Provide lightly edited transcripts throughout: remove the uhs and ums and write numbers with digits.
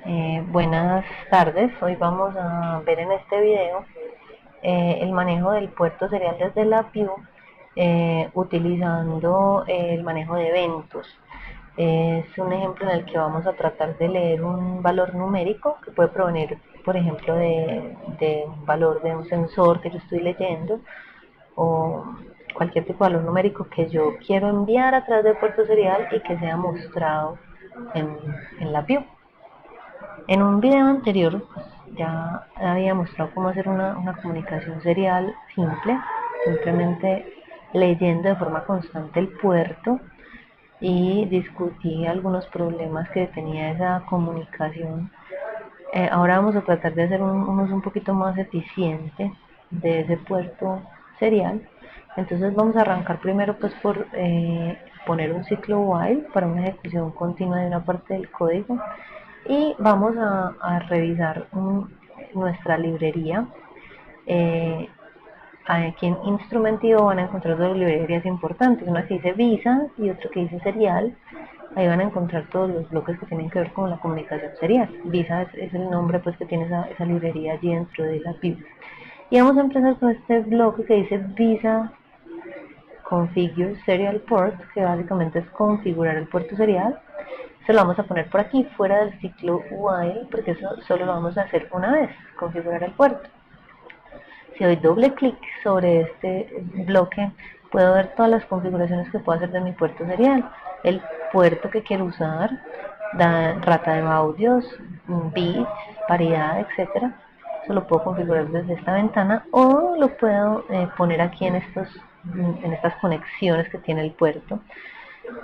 Buenas tardes, hoy vamos a ver en este video el manejo del puerto serial desde la Vue utilizando el manejo de eventos. Es un ejemplo en el que vamos a tratar de leer un valor numérico que puede provenir, por ejemplo, de un valor de un sensor que yo estoy leyendo o cualquier tipo de valor numérico que yo quiero enviar a través del puerto serial y que sea mostrado en, en la Vue. En un video anterior ya había mostrado cómo hacer una comunicación serial simple, simplemente leyendo de forma constante el puerto, y discutí algunos problemas que tenía esa comunicación. Ahora vamos a tratar de hacer un uso un poquito más eficiente de ese puerto serial. Entonces vamos a arrancar primero pues por poner un ciclo while para una ejecución continua de una parte del código, y vamos a revisar nuestra librería. Eh, Aquí en Instrument.io van a encontrar dos librerías importantes, una que dice Visa y otra que dice Serial. Ahí van a encontrar todos los bloques que tienen que ver con la comunicación serial. Visa es el nombre pues que tiene esa librería allí dentro de la Vue. Y vamos a empezar con este bloque que dice Visa Configure Serial Port, que básicamente es configurar el puerto serial. Se lo vamos a poner por aquí, fuera del ciclo while, porque eso solo lo vamos a hacer una vez, configurar el puerto. Si doy doble clic sobre este bloque, puedo ver todas las configuraciones que puedo hacer de mi puerto serial. El puerto que quiero usar, rata de audios, bits, paridad, etcétera. Eso lo puedo configurar desde esta ventana, o lo puedo poner aquí en estas conexiones que tiene el puerto.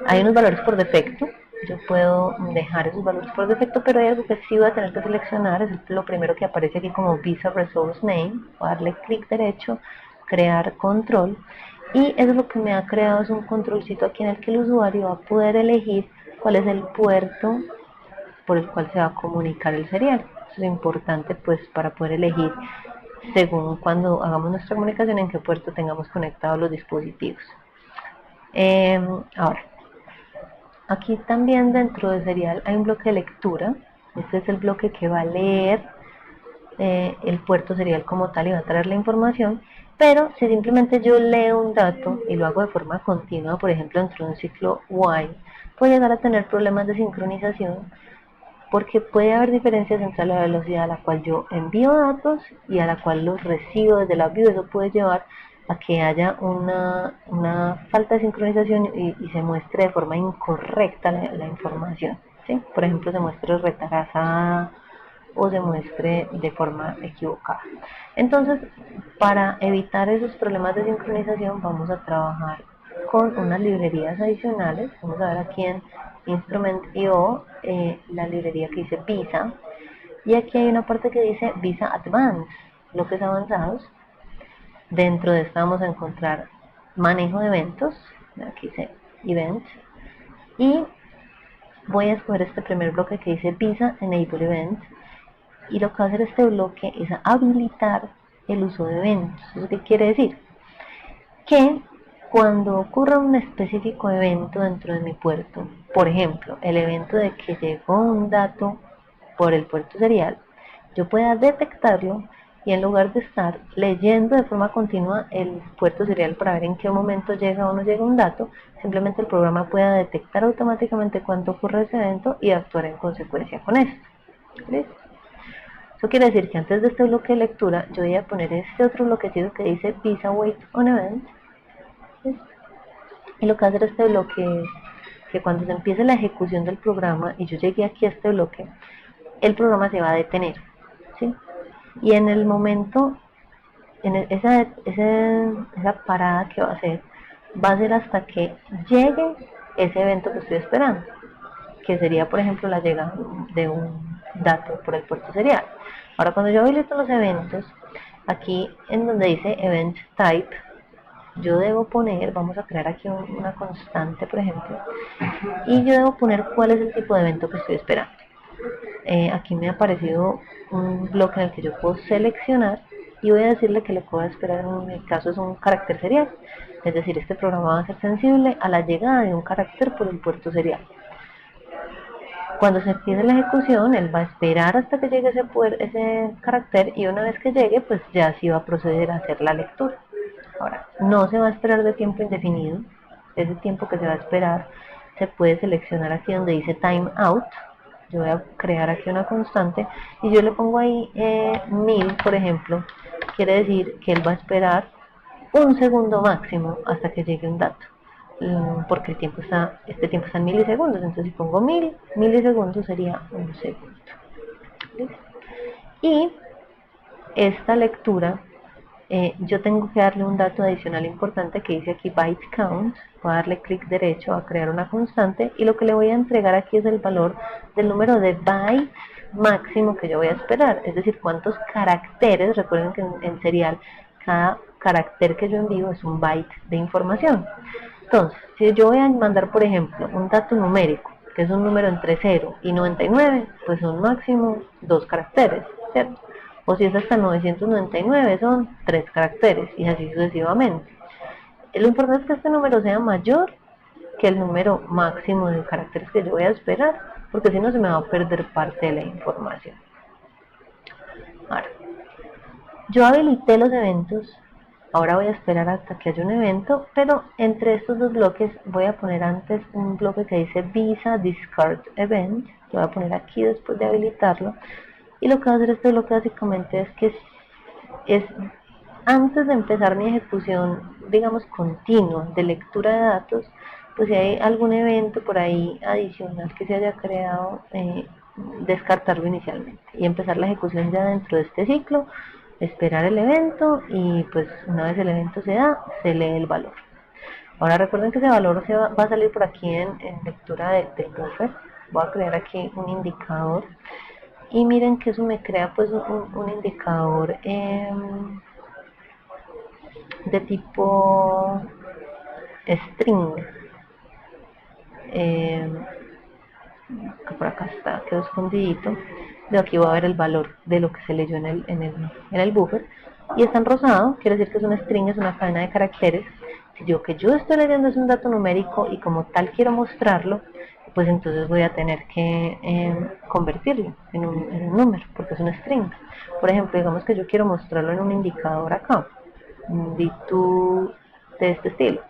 Hay unos valores por defecto, yo puedo dejar esos valores por defecto, pero hay algo que sí voy a tener que seleccionar, es lo primero que aparece aquí como Visa Resource Name. Voy a darle clic derecho, crear control, y eso es lo que me ha creado, es un controlcito aquí en el que el usuario va a poder elegir cuál es el puerto por el cual se va a comunicar el serial. Eso es importante pues para poder elegir según cuando hagamos nuestra comunicación en qué puerto tengamos conectados los dispositivos. Ahora, aquí también dentro de serial hay un bloque de lectura. Este es el bloque que va a leer el puerto serial como tal y va a traer la información. Pero si simplemente yo leo un dato y lo hago de forma continua, por ejemplo dentro de un ciclo while, puedo llegar a tener problemas de sincronización, porque puede haber diferencias entre la velocidad a la cual yo envío datos y a la cual los recibo desde la Vue. Eso puede llevar a que haya una falta de sincronización y se muestre de forma incorrecta la información, ¿sí? Por ejemplo, se muestre retrasada o se muestre de forma equivocada. Entonces, para evitar esos problemas de sincronización, vamos a trabajar con unas librerías adicionales. Vamos a ver aquí en Instrument.io la librería que dice Visa, y aquí hay una parte que dice Visa Advanced, bloques avanzados. Dentro de esta vamos a encontrar manejo de eventos, aquí dice Events, y voy a escoger este primer bloque que dice Visa Enable Events, y lo que va a hacer este bloque es habilitar el uso de eventos. ¿Eso qué quiere decir? Que cuando ocurra un específico evento dentro de mi puerto, por ejemplo, el evento de que llegó un dato por el puerto serial, yo pueda detectarlo, y en lugar de estar leyendo de forma continua el puerto serial para ver en qué momento llega o no llega un dato, simplemente el programa pueda detectar automáticamente cuando ocurre ese evento y actuar en consecuencia con esto. ¿Listo? Eso quiere decir que antes de este bloque de lectura, yo voy a poner este otro bloquecito que dice Visa Wait on Event. Y lo que va a hacer este bloque es que cuando se empiece la ejecución del programa y yo llegué aquí a este bloque, el programa se va a detener, ¿sí? Y en el momento, esa parada que va a hacer, va a ser hasta que llegue ese evento que estoy esperando, que sería, por ejemplo, la llegada de un dato por el puerto serial. Ahora, cuando yo habilito los eventos, aquí en donde dice Event Type, yo debo poner, vamos a crear aquí una constante, por ejemplo, y yo debo poner cuál es el tipo de evento que estoy esperando. Aquí me ha aparecido un bloque en el que yo puedo seleccionar, y voy a decirle que lo que voy a esperar en mi caso es un carácter serial. Es decir, este programa va a ser sensible a la llegada de un carácter por el puerto serial. Cuando se empiece la ejecución, él va a esperar hasta que llegue ese carácter y una vez que llegue, pues ya sí va a proceder a hacer la lectura. Ahora, no se va a esperar de tiempo indefinido. Ese tiempo que se va a esperar se puede seleccionar aquí donde dice time out. Yo voy a crear aquí una constante y yo le pongo ahí 1000, por ejemplo. Quiere decir que él va a esperar un segundo máximo hasta que llegue un dato, porque este tiempo está en milisegundos, entonces si pongo 1000 milisegundos sería un segundo. ¿Listo? Y esta lectura, yo tengo que darle un dato adicional importante que dice aquí byte count. Voy a darle clic derecho a crear una constante y lo que le voy a entregar aquí es el valor del número de bytes máximo que yo voy a esperar, es decir, cuántos caracteres. Recuerden que en serial cada carácter que yo envío es un byte de información. Entonces, si yo voy a mandar, por ejemplo, un dato numérico, que es un número entre 0 y 99, pues son máximo 2 caracteres, ¿cierto? O si es hasta 999, son 3 caracteres, y así sucesivamente. Lo importante es que este número sea mayor que el número máximo de caracteres que yo voy a esperar, porque si no se me va a perder parte de la información. Ahora, yo habilité los eventos. Ahora voy a esperar hasta que haya un evento, pero entre estos dos bloques voy a poner antes un bloque que dice Visa Discard Event. Lo voy a poner aquí después de habilitarlo. Y lo que va a hacer este bloque básicamente es que es antes de empezar mi ejecución, digamos, continua de lectura de datos, pues si hay algún evento por ahí adicional que se haya creado, descartarlo inicialmente y empezar la ejecución ya dentro de este ciclo, esperar el evento y pues una vez el evento se da, se lee el valor. Ahora recuerden que ese valor va a salir por aquí en lectura del buffer. Voy a crear aquí un indicador y miren que eso me crea pues un indicador de tipo string, que por acá está, quedó escondidito. De aquí voy a ver el valor de lo que se leyó en el buffer, y está en rosado, quiere decir que es un string, es una cadena de caracteres. Si yo que yo estoy leyendo es un dato numérico y como tal quiero mostrarlo, pues entonces voy a tener que convertirlo en un número, porque es un string. Por ejemplo, digamos que yo quiero mostrarlo en un indicador acá, un D2 de este estilo.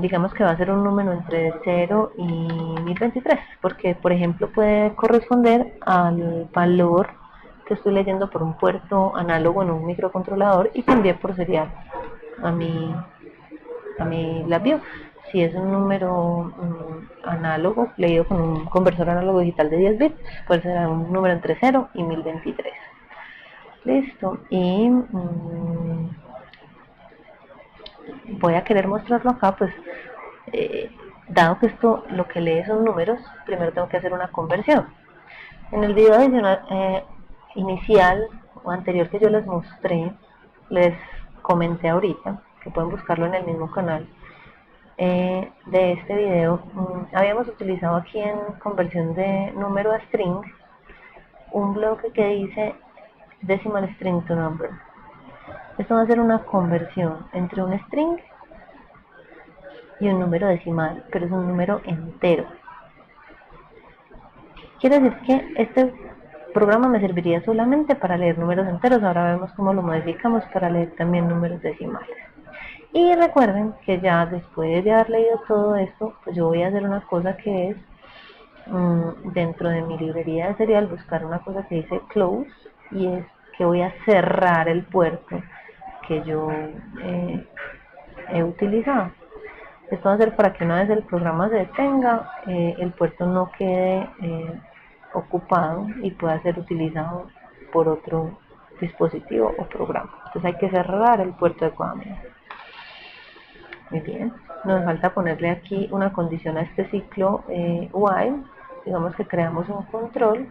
Digamos que va a ser un número entre 0 y 1023, porque por ejemplo puede corresponder al valor que estoy leyendo por un puerto análogo en un microcontrolador y que envié por serial a mi LabVIEW. Si es un número análogo leído con un conversor análogo digital de 10 bits, pues será un número entre 0 y 1023. Listo. Y voy a querer mostrarlo acá, pues dado que esto lo que lee son números, primero tengo que hacer una conversión. En el video adicional, inicial o anterior que yo les mostré, les comenté ahorita, que pueden buscarlo en el mismo canal de este video, habíamos utilizado aquí en conversión de número a string un bloque que dice decimal string to number. Esto va a ser una conversión entre un string y un número decimal, pero es un número entero. Quiere decir que este programa me serviría solamente para leer números enteros. Ahora vemos cómo lo modificamos para leer también números decimales. Y recuerden que ya después de haber leído todo esto, pues yo voy a hacer una cosa que es, dentro de mi librería de serial, buscar una cosa que dice close, y es que voy a cerrar el puerto que yo he utilizado. Esto va a ser para que una vez el programa se detenga, el puerto no quede ocupado y pueda ser utilizado por otro dispositivo o programa. Entonces hay que cerrar el puerto adecuadamente. Muy bien, nos falta ponerle aquí una condición a este ciclo while. Digamos que creamos un control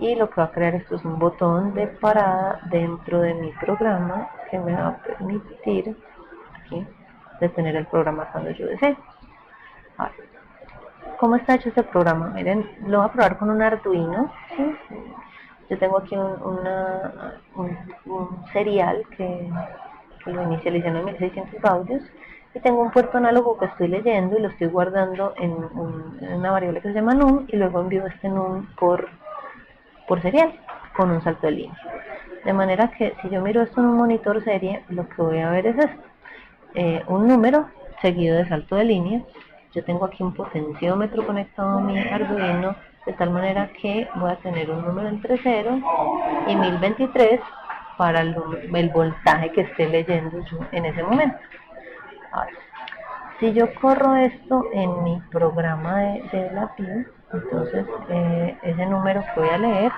y lo que va a crear esto es un botón de parada dentro de mi programa que me va a permitir aquí detener el programa cuando yo desee. Ahora, ¿cómo está hecho este programa? Miren, lo voy a probar con un Arduino, ¿sí? Yo tengo aquí un serial que lo inicialicé en 1600 baudios y tengo un puerto análogo que estoy leyendo y lo estoy guardando en una variable que se llama num, y luego envío este num por serial con un salto de línea. De manera que si yo miro esto en un monitor serie, lo que voy a ver es esto, un número seguido de salto de línea. Yo tengo aquí un potenciómetro conectado a mi Arduino, de tal manera que voy a tener un número entre 0 y 1023 para el voltaje que esté leyendo yo en ese momento. Ahora, si yo corro esto en mi programa de la PIN, entonces ese número que voy a leer,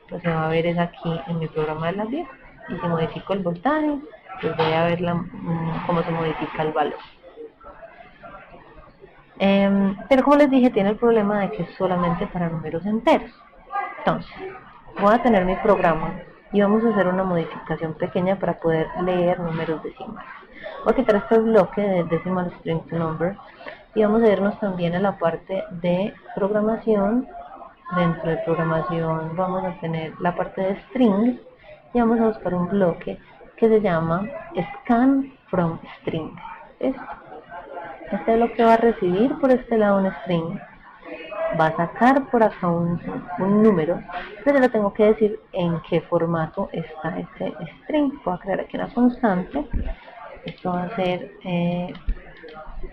pues se va a ver es aquí en mi programa de la PIN, y si modifico el voltaje, pues voy a ver cómo se modifica el valor. Pero como les dije, tiene el problema de que es solamente para números enteros. Entonces, voy a tener mi programa y vamos a hacer una modificación pequeña para poder leer números decimales. Voy a quitar este bloque de decimal string to number y vamos a irnos también a la parte de programación. Dentro de programación vamos a tener la parte de string y vamos a buscar un bloque que se llama scan from string. Este bloque va a recibir por este lado un string, va a sacar por acá un número, pero le tengo que decir en qué formato está este string. Voy a crear aquí una constante. Esto va a ser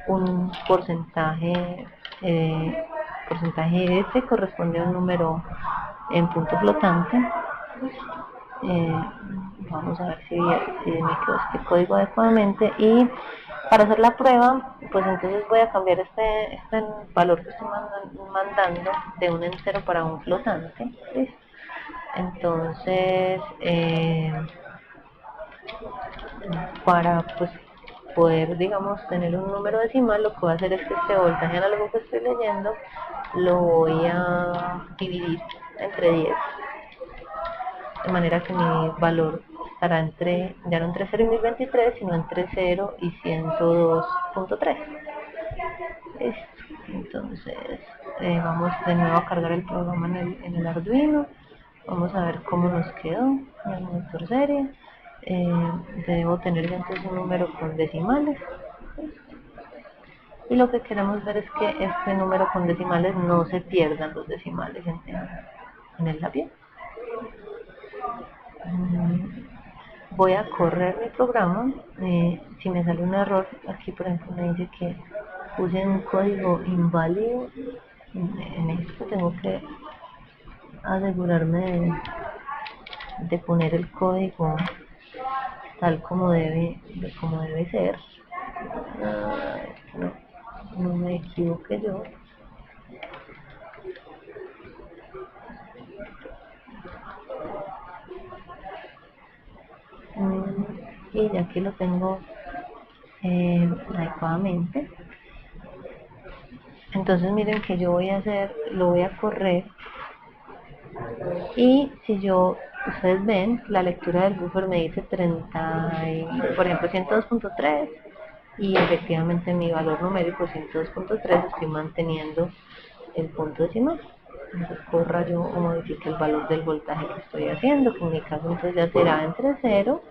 un porcentaje S, corresponde a un número en punto flotante. Vamos a ver si me quedó este código adecuadamente, y para hacer la prueba, pues entonces voy a cambiar este valor que estoy mandando de un entero para un flotante. ¿Listo? Entonces, para pues poder, digamos, tener un número decimal, lo que voy a hacer es que este voltaje análogo que estoy leyendo lo voy a dividir entre 10, de manera que mi valor estará ya no entre 0 y 1023, sino entre 0 y 102.3. Listo. Entonces vamos de nuevo a cargar el programa en el Arduino. Vamos a ver cómo nos quedó en el monitor serie. Debo tener entonces un número con decimales. Y lo que queremos ver es que este número con decimales no se pierdan los decimales en el lápiz. Voy a correr mi programa. Si me sale un error, aquí por ejemplo me dice que puse un código inválido. En esto tengo que asegurarme de poner el código tal como debe ser. No me equivoqué yo. Y ya aquí lo tengo adecuadamente. Entonces miren que yo lo voy a correr, y si ustedes ven, la lectura del buffer me dice 30, por ejemplo 102.3, y efectivamente mi valor numérico es 102.3, estoy manteniendo el punto decimal. Entonces corra yo o modifique el valor del voltaje que estoy haciendo, que en mi caso entonces ya será entre 0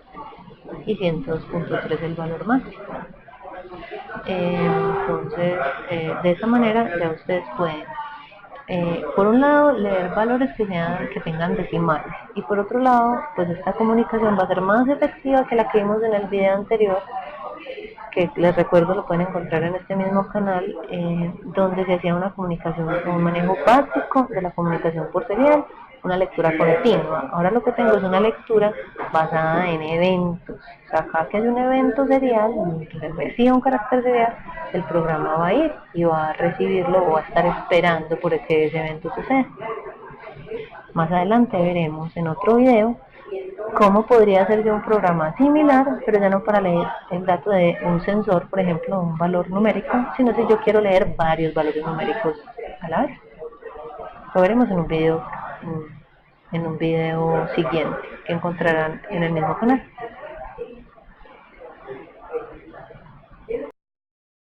y 102.3 el valor máximo. Entonces de esta manera ya ustedes pueden por un lado leer valores que tengan decimales, y por otro lado pues esta comunicación va a ser más efectiva que la que vimos en el video anterior, que les recuerdo lo pueden encontrar en este mismo canal, donde se hacía una comunicación, un manejo básico de la comunicación por serial, una lectura continua. Ahora lo que tengo es una lectura basada en eventos. O sea, cada que hay un evento serial, que reciba un carácter serial, el programa va a ir y va a recibirlo o va a estar esperando por que ese evento suceda. Más adelante veremos en otro video cómo podría hacer yo un programa similar, pero ya no para leer el dato de un sensor, por ejemplo, un valor numérico, sino si yo quiero leer varios valores numéricos a la vez. Lo veremos en un video siguiente que encontrarán en el mismo canal.